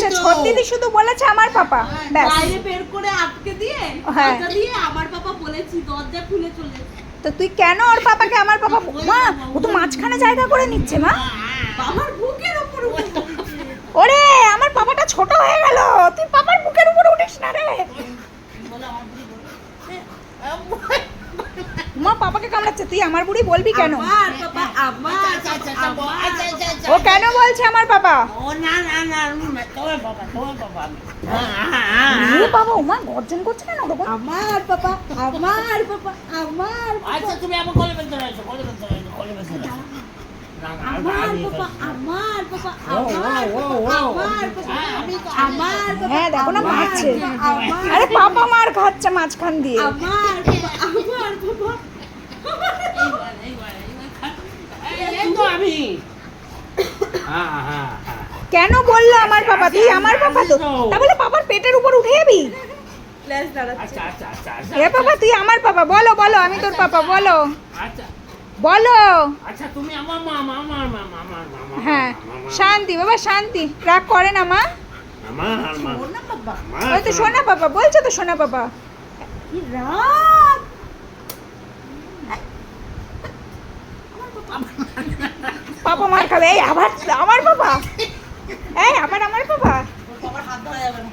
বলেছে ছোট দিদি শুধু বলেছে আমার পাপা ব্যাস বাইরে বের করে আটকে দিয়ে হ্যাঁ। আটকা দিয়ে আমার পাপা বলেছি দরজা খুলে চলে এসেছে। তো তুই কেন ওর পাপাকে আমার পাপা মা ও তো মাঝখানে জায়গা করে নিচ্ছে মা বাবার বুকের উপর উঠে পড়েছে। ওরে আমার পাপাটা ছোট হয়ে গেল তুই পাপার বুকের উপর উঠিস না রে বলে আমার বুড়ি বলে, মা পাপাকে কামড়াচ্ছে তুই আমার বুড়ি বলবি কেন আমার পাপা আমার আচ্ছা, আচ্ছা, আচ্ছা, আচ্ছা, আচ্ছা, আচ্ছা। ও কেন বলছে আমার পাপা ও না না না না, তোমার বাবা তোমার বাবা এ বাবা ও মা গর্জন করছে কেন ওরকম আমার পাপা আমার পাপা আমার পাপা আচ্ছা তুমি আমার কলে বেঁধে রয়েছো কলে বেঁধে রয়েছো কলে বেঁধে রয়েছো না না আমার পাপা আমার পাপা ও, আমার ও, ও, ও, পাপা আমার পাপা আমি তো- আমার পাপা হ্যাঁ দেখো না আমার মারছে পাপা, আমার আরে পাপা মার খাচ্ছে মাঝখান দিয়ে আমার পাপা আমার পাপা এইবার এইবার এই তো আমি হ্যাঁ হ্যাঁ হ্যাঁ কেন বললো আমার পাপা তুই আমার পাপা তো তাহলে পাপার পেটের উপর উঠে যাবি লেজ দাঁড়াচ্ছে আচ্ছা আচ্ছা আচ্ছা আচ্ছা এ পাপা তুই আমার পাপা বলো বলো আমি তোর পাপা বলো আচ্ছা বলো আচ্ছা তুমি আমার মামা আমার মামা আমার মামা হ্যাঁ শান্তি বাবা শান্তি রাগ করে না মা আমার মামা ওর না বাবা ওই তো সোনা পাপা বলছো তো সোনা পাপা কি রাগ পাপা মার খাবে এই আবার আমার পাপা এই আবার আমার পাপা বাবার হাত ধরা যাবে না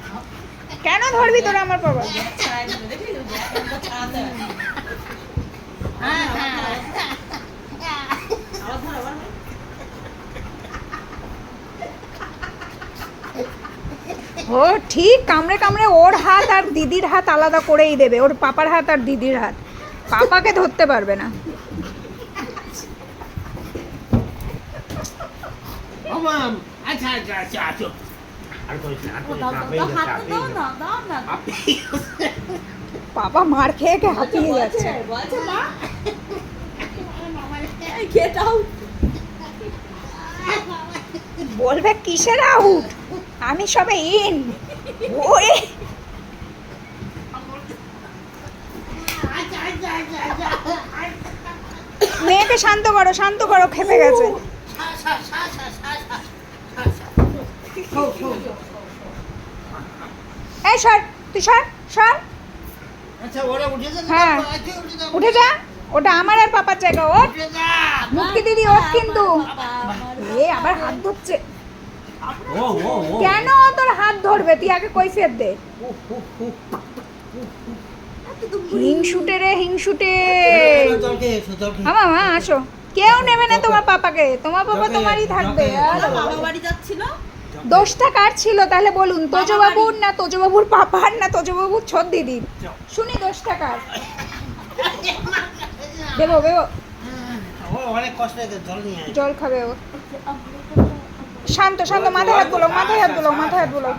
কেন ধরবি তোরা আমার পাপা ছাড়াই দেবে দেখলি তো ব্যাগটা ছাড়াতে হবে হ্যাঁ হ্যাঁ আবার ধর আবার ও ঠিক কামড়ে কামড়ে ওর হাত আর দিদির হাত আলাদা করেই দেবে ওর পাপার হাত আর দিদির হাত পাপাকে ধরতে পারবে না মামা আচ্ছা আচ্ছা আচ্ছা আচ্ছা আর কইছ না আর কইছ দাও না দাও দাও হাত দাও না দাও না পাপা মার খেয়ে খেয়ে হাঁপিয়ে যাচ্ছে বলছে মা এই গেট আউট বলবে কিসের আউট আমি সবে ইন ওরে আচ্ছা আচ্ছা আচ্ছা আচ্ছা মেয়েকে শান্ত করো খেপে গেছে এই সর তুই সর আচ্ছা ওরা উঠে যা হ্যাঁ। উঠে যা ওটা আমার আর পাপার জায়গা ওঠ উঠে যা মুক্তি দিদি ওঠ কিন্তু এ আবার হাত ধরছে ও ও ও কেন ও তোর হাত ধরবে তুই আগে কৈফিয়ত দে হিংসুটে রে হিংসুটে মা আসো কেউ নেবে না তোমার পাপাকে তোমার পাপা তোমারই থাকবে আর বাবা বাড়ি যাচ্ছিল দোষটা কার ছিল তাহলে বলুন তোজবাবুর না তোজবাবুর পাপার না তোজবাবুর ছোট দিদির শুনি দোষটা কার দেবো ও অনেক কষ্ট হয়েছে জল নিয়ে আয় জল খাবে ও শান্ত মাথায় হাত বলো